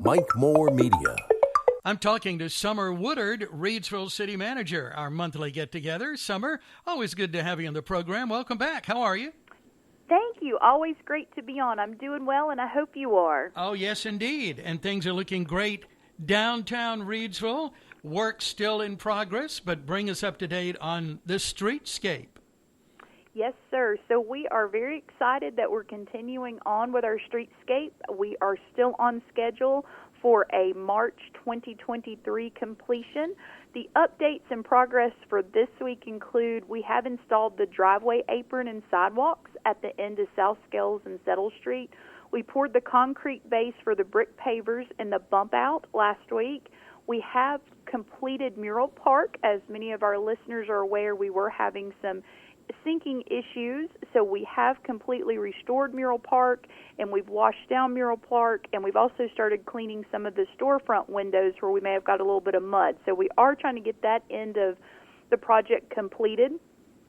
Mike Moore Media. I'm talking to Summer Woodard, Reidsville City Manager, our monthly get-together. Summer, always good to have you on the program. Welcome back. How are you? Thank you. Always great to be on. I'm doing well, and I hope you are. Oh, yes, indeed. And things are looking great. Downtown Reidsville, work still in progress, but bring us up to date on the streetscape. Yes, sir. So we are very excited that we're continuing on with our streetscape. We are still on schedule for a March 2023 completion. The updates and progress for this week include we have installed the driveway apron and sidewalks at the end of South Scales and Settle Street. We poured the concrete base for the brick pavers in the bump out last week. We have completed Mural Park. As many of our listeners are aware, we were having some sinking issues, so we have completely restored Mural Park, and we've washed down Mural Park, and we've also started cleaning some of the storefront windows where we may have got a little bit of mud. So we are trying to get that end of the project completed.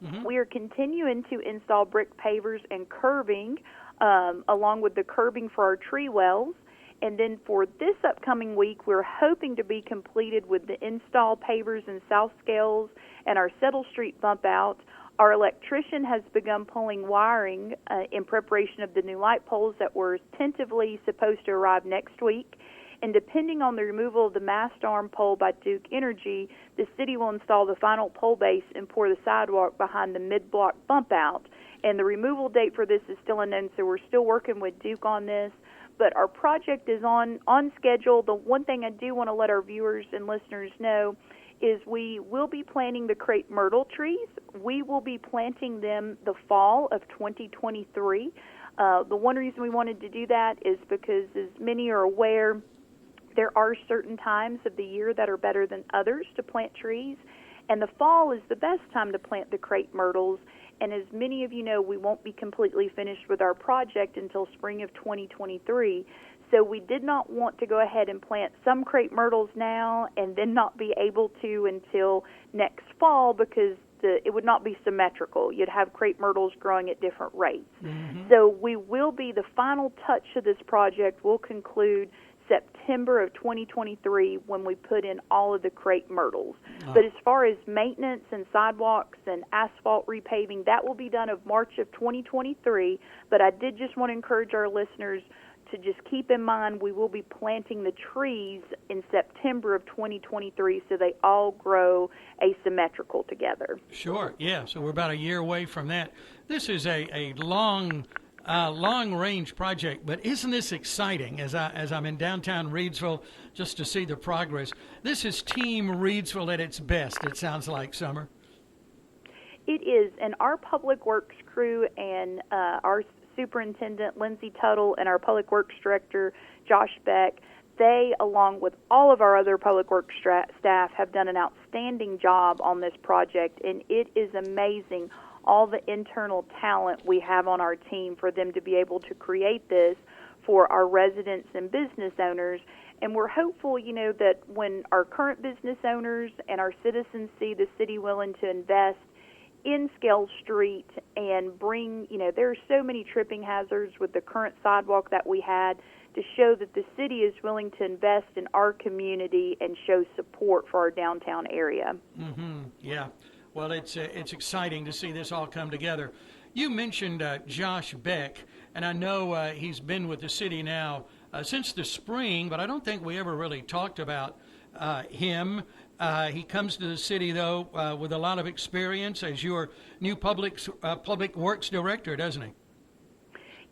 Mm-hmm. We are continuing to install brick pavers and curbing, along with the curbing for our tree wells. And then for this upcoming week, we're hoping to be completed with the install pavers in South Scales and our Settle Street bump out. Our electrician has begun pulling wiring in preparation of the new light poles that were tentatively supposed to arrive next week. And depending on the removal of the mast arm pole by Duke Energy, the city will install the final pole base and pour the sidewalk behind the mid-block bump out. And the removal date for this is still unknown, so we're still working with Duke on this. But our project is on schedule. The one thing I do want to let our viewers and listeners know is we will be planting the crepe myrtle trees. We will be planting them the fall of 2023. The one reason we wanted to do that is because, as many are aware, there are certain times of the year that are better than others to plant trees, and the fall is the best time to plant the crepe myrtles. And as many of you know, we won't be completely finished with our project until spring of 2023. So we did not want to go ahead and plant some crepe myrtles now and then not be able to until next fall, because it would not be symmetrical. You'd have crepe myrtles growing at different rates. Mm-hmm. So we will be, the final touch of this project will conclude September of 2023 when we put in all of the crepe myrtles. Oh. But as far as maintenance and sidewalks and asphalt repaving, that will be done of March of 2023. But I did just want to encourage our listeners to just keep in mind we will be planting the trees in September of 2023 so they all grow asymmetrical together. Sure, yeah. So we're about a year away from that. This is a long-range project, but isn't this exciting as I'm in downtown Reidsville just to see the progress? This is Team Reidsville at its best, it sounds like, Summer. It is, and our Public Works crew and our Superintendent Lindsay Tuttle and our Public Works Director Josh Beck, they, along with all of our other Public Works staff, have done an outstanding job on this project, and it is amazing all the internal talent we have on our team for them to be able to create this for our residents and business owners. And we're hopeful, that when our current business owners and our citizens see the city willing to invest in Scales Street and bring, there are so many tripping hazards with the current sidewalk that we had, to show that the city is willing to invest in our community and show support for our downtown area. Mm-hmm. Yeah. Well, it's exciting to see this all come together. You mentioned Josh Beck, and I know he's been with the city now since the spring, but I don't think we ever really talked about him. He comes to the city, though, with a lot of experience as your new Public Works Director, doesn't he?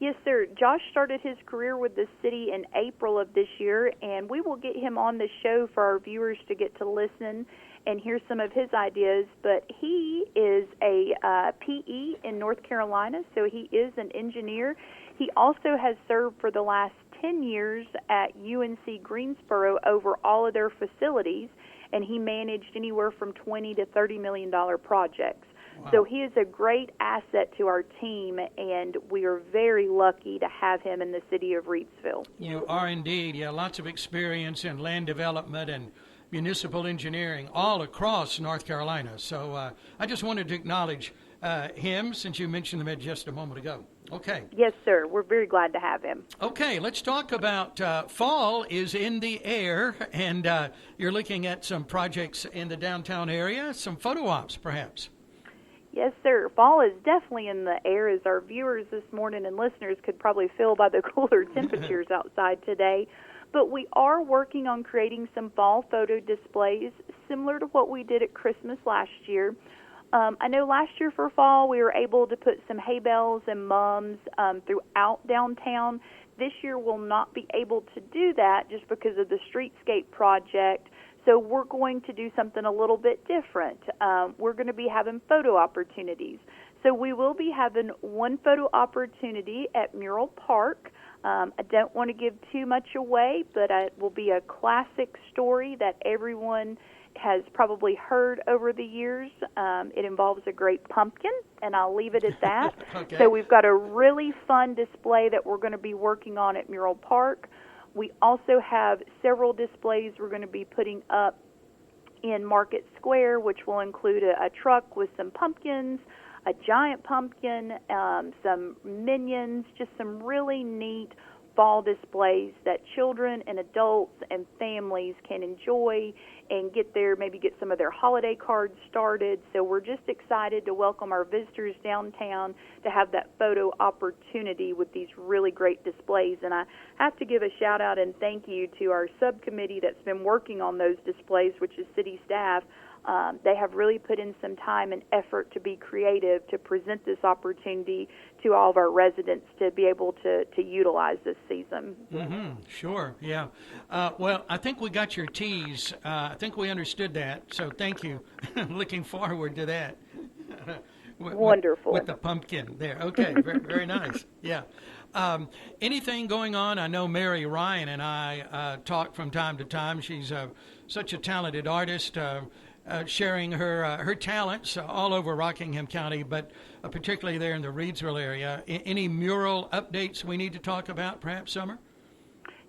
Yes, sir. Josh started his career with the city in April of this year, and we will get him on the show for our viewers to get to listen and hear some of his ideas. But he is a PE in North Carolina, so he is an engineer. He also has served for the last 10 years at UNC Greensboro over all of their facilities, and he managed anywhere from $20 to $30 million projects. Wow. So he is a great asset to our team, and we are very lucky to have him in the city of Reidsville. You are indeed. Yeah, lots of experience in land development and municipal engineering all across North Carolina. So I just wanted to acknowledge him since you mentioned him just a moment ago. Okay. Yes, sir. We're very glad to have him. Okay, let's talk about fall is in the air, and you're looking at some projects in the downtown area, some photo ops perhaps. Yes, sir. Fall is definitely in the air, as our viewers this morning and listeners could probably feel by the cooler temperatures outside today. But we are working on creating some fall photo displays similar to what we did at Christmas last year. I know last year for fall we were able to put some hay bales and mums throughout downtown. This year we'll not be able to do that just because of the Streetscape project. So we're going to do something a little bit different. We're going to be having photo opportunities. So we will be having one photo opportunity at Mural Park. I don't want to give too much away, but it will be a classic story that everyone has probably heard over the years. It involves a great pumpkin, and I'll leave it at that. Okay. So we've got a really fun display that we're going to be working on at Mural Park. We also have several displays we're going to be putting up in Market Square, which will include a truck with some pumpkins, a giant pumpkin, some minions, just some really neat fall displays that children and adults and families can enjoy and maybe get some of their holiday cards started. So we're just excited to welcome our visitors downtown to have that photo opportunity with these really great displays. And I have to give a shout out and thank you to our subcommittee that's been working on those displays, which is city staff. They have really put in some time and effort to be creative to present this opportunity to all of our residents to be able to utilize this season. Mm-hmm. Sure, yeah. Well, I think we got your tease. I think we understood that, so thank you. Looking forward to that. Wonderful. With the pumpkin there. Okay, very, very nice. Yeah. Anything going on? I know Mary Ryan and I talk from time to time. She's such a talented artist. Sharing her talents all over Rockingham County, but particularly there in the Reidsville area. Any mural updates we need to talk about, perhaps, Summer?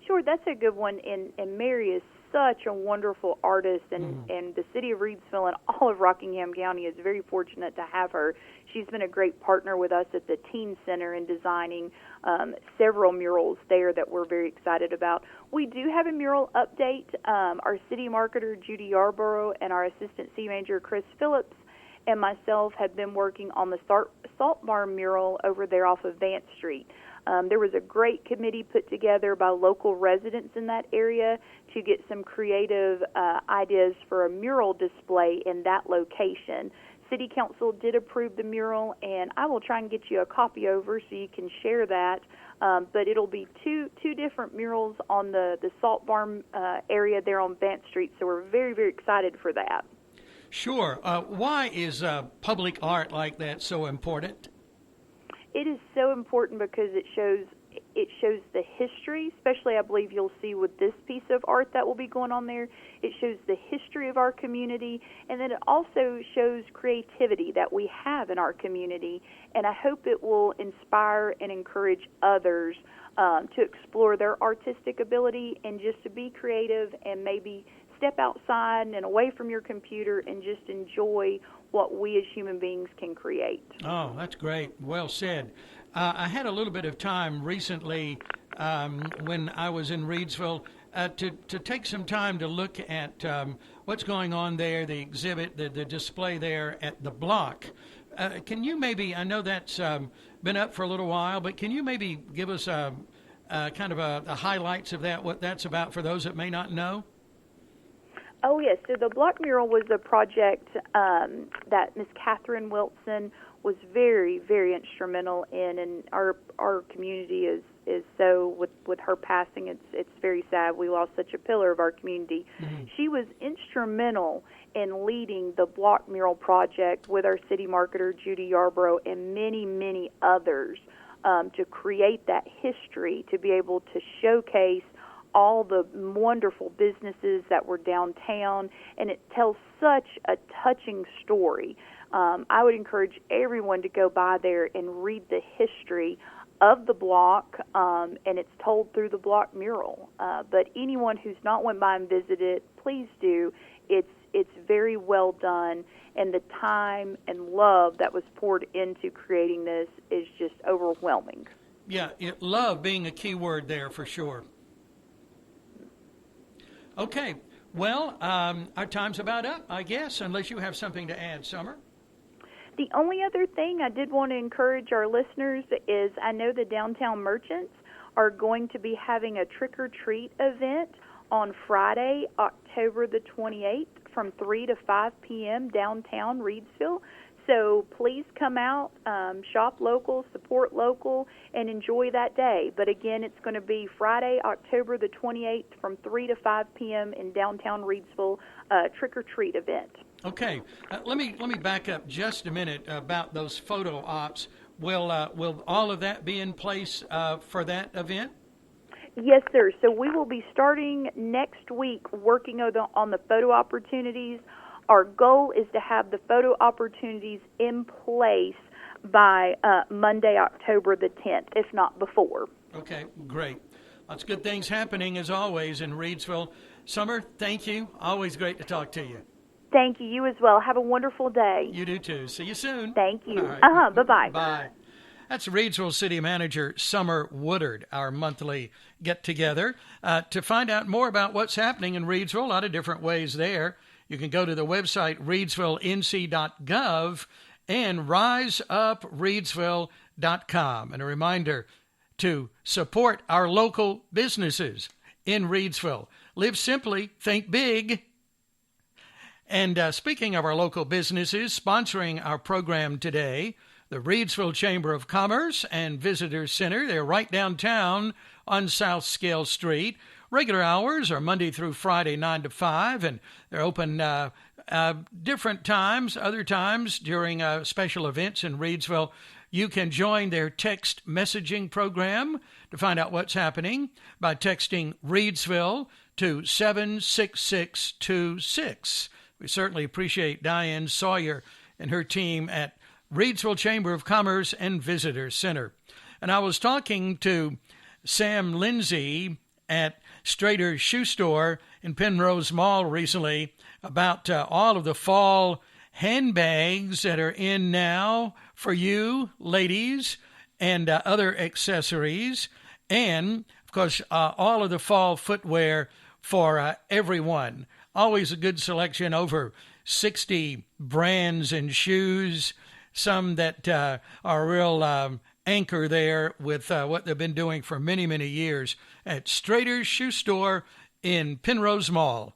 Sure, that's a good one. And Mary is such a wonderful artist, and the city of Reidsville and all of Rockingham County is very fortunate to have her. She's been a great partner with us at the Teen Center in designing several murals there that we're very excited about. We do have a mural update. Our city marketer, Judy Yarborough, and our assistant city manager, Chris Phillips, and myself have been working on the Salt Bar mural over there off of Vance Street. There was a great committee put together by local residents in that area to get some creative ideas for a mural display in that location. City Council did approve the mural, and I will try and get you a copy over so you can share that. But it'll be two different murals on the Salt Barn area there on Vance Street, so we're very, very excited for that. Sure. Why is public art like that so important? It is so important because it shows the history, especially I believe you'll see with this piece of art that will be going on there. It shows the history of our community, and then it also shows creativity that we have in our community, and I hope it will inspire and encourage others to explore their artistic ability and just to be creative and maybe step outside and away from your computer and just enjoy what we as human beings can create. Oh, that's great. Well said. I had a little bit of time recently when I was in Reidsville to take some time to look at what's going on there, the exhibit, the display there at the Block. Can you maybe, I know that's been up for a little while, but can you maybe give us kind of the highlights of that, what that's about for those that may not know? Oh, yes. So the Block Mural was a project that Miss Catherine Wilson was very, very instrumental in, and our community is so, with her passing, it's very sad. We lost such a pillar of our community. Mm-hmm. She was instrumental in leading the Block Mural project with our city marketer, Judy Yarborough, and many, many others to create that history, to be able to showcase all the wonderful businesses that were downtown, and it tells such a touching story. I would encourage everyone to go by there and read the history of the block, and it's told through the block mural. But anyone who's not went by and visited, please do. It's very well done, and the time and love that was poured into creating this is just overwhelming. Yeah, love being a key word there for sure. Okay, well, our time's about up, I guess, unless you have something to add, Summer. The only other thing I did want to encourage our listeners is I know the downtown merchants are going to be having a trick-or-treat event on Friday, October the 28th from 3 to 5 p.m. downtown Reidsville. So please come out, shop local, support local, and enjoy that day. But again, it's going to be Friday, October the 28th from 3 to 5 p.m. in downtown Reidsville, trick-or-treat event. Okay, let me back up just a minute about those photo ops. Will all of that be in place for that event? Yes, sir. So we will be starting next week working on the photo opportunities. Our goal is to have the photo opportunities in place by Monday, October the 10th, if not before. Okay, great. Lots of good things happening, as always, in Reidsville. Summer, thank you. Always great to talk to you. Thank you. You as well. Have a wonderful day. You do, too. See you soon. Thank you. All right. Bye-bye. Bye. That's Reidsville City Manager Summer Woodard, our monthly get-together. To find out more about what's happening in Reidsville, a lot of different ways there. You can go to the website reidsvillenc.gov and riseupreadsville.com. And a reminder to support our local businesses in Reidsville. Live simply, think big. And speaking of our local businesses, sponsoring our program today, the Reidsville Chamber of Commerce and Visitor Center. They're right downtown on South Scale Street. Regular hours are Monday through Friday, 9 to 5, and they're open different times, other times during special events in Reidsville. You can join their text messaging program to find out what's happening by texting Reidsville to 76626. We certainly appreciate Diane Sawyer and her team at Reidsville Chamber of Commerce and Visitor Center. And I was talking to Sam Lindsay at Strader's Shoe Store in Penrose Mall recently about all of the fall handbags that are in now for you, ladies, and other accessories. And, of course, all of the fall footwear for everyone. Always a good selection, over 60 brands and shoes. Some that are a real anchor there with what they've been doing for many, many years at Strader's Shoe Store in Penrose Mall.